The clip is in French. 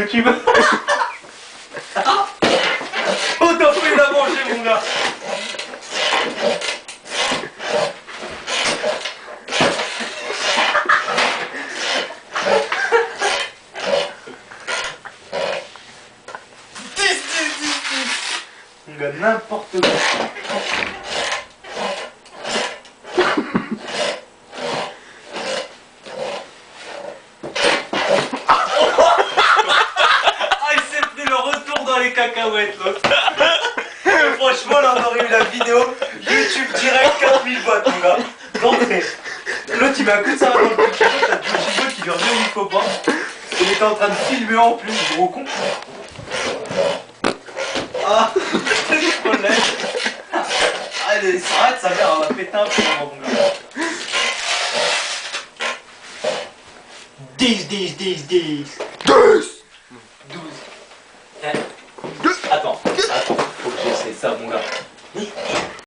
YouTube. Oh, t'as fait la manger, mon gars. Mon gars, n'importe quoi. Les cacahuètes l'autre. Franchement là on aurait eu la vidéo YouTube direct 4000 watts mon gars. D'entrée. L'autre il met un coup de ça dans le petit bout, t'as le petit bout qui lui revient où il faut pas. Il était en train de filmer en plus, gros con. Ah c'est trop laid. Allez, s'arrête sa mère, elle va péter un peu mon gars. 10, 10, 10, 10. 10. Attends, faut que j'essaie ça mon gars.